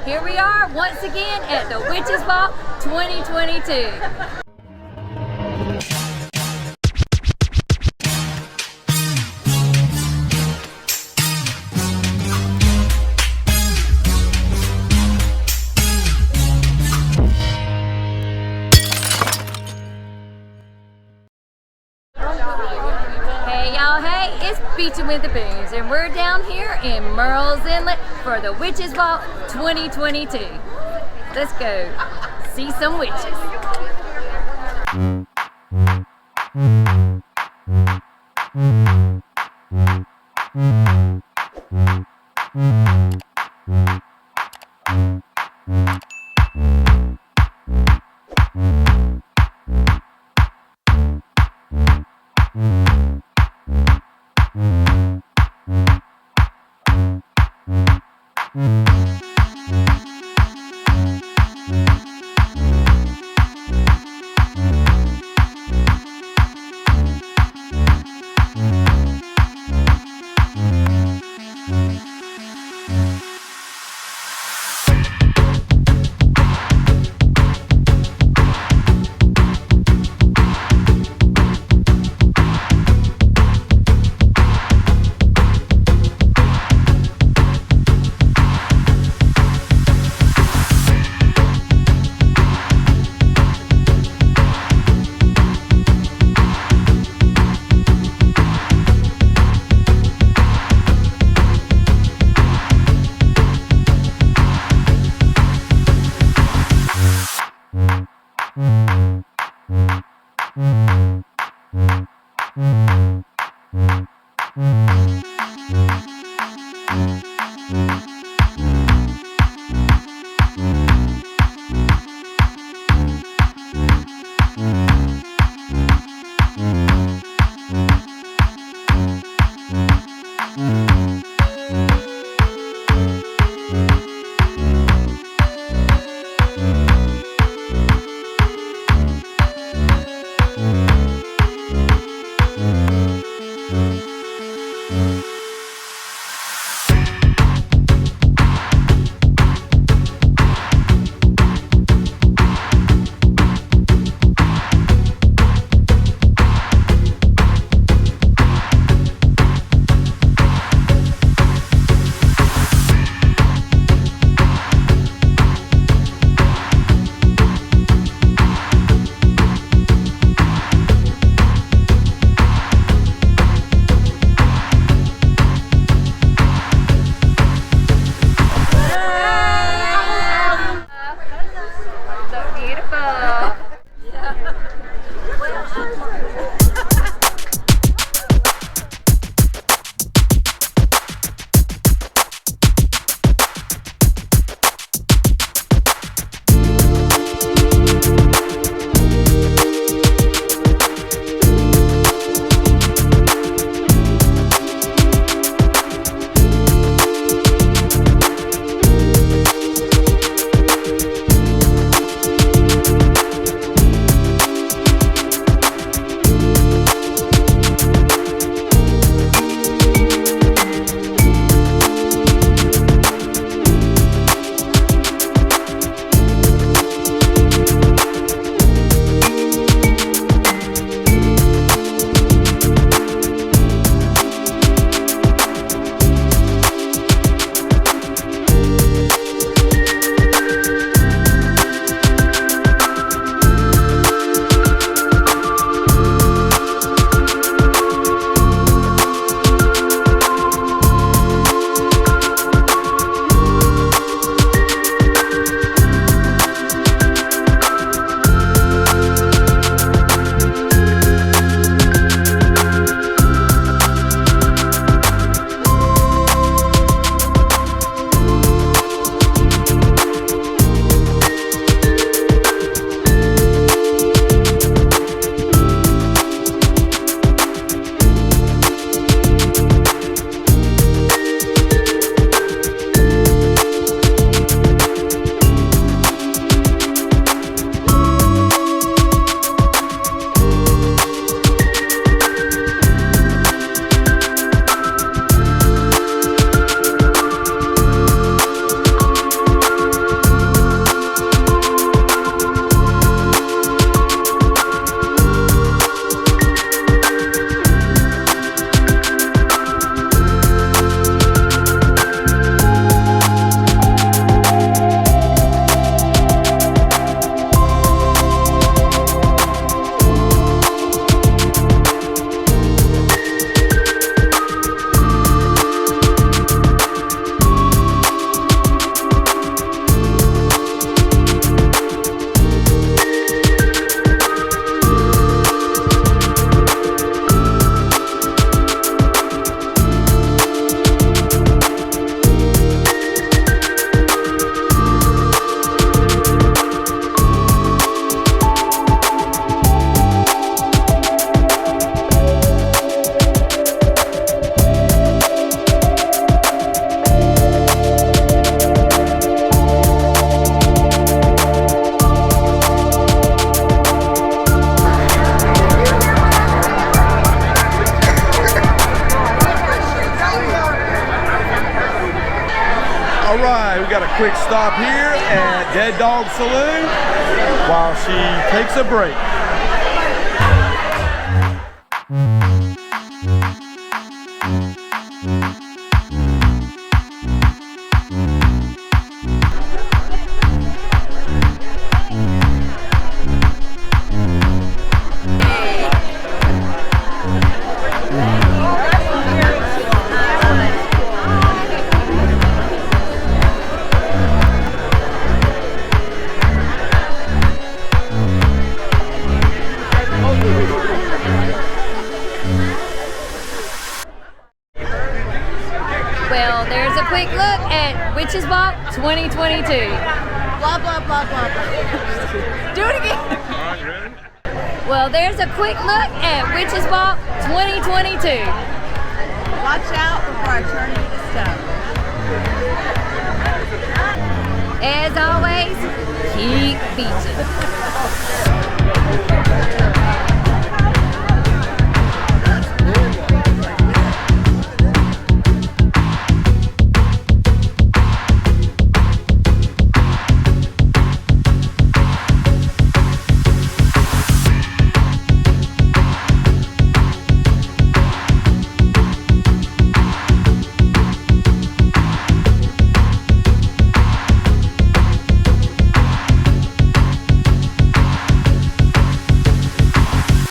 Here we are once again at the Witches Walk 2022. Hey y'all, hey, it's Beachin With The Boones, and we're down here in Murrells Inlet for the Witches Walk 2022. Let's go see some witches. got a quick stop here at Dead Dog Saloon while she takes a break. Well, there's a quick look at Witches Walk 2022. Blah, blah, blah, blah, blah. Do it again. All right, ready? Well, there's a quick look at Witches Walk 2022. Watch out before I turn you to stone. As always, keep beaching.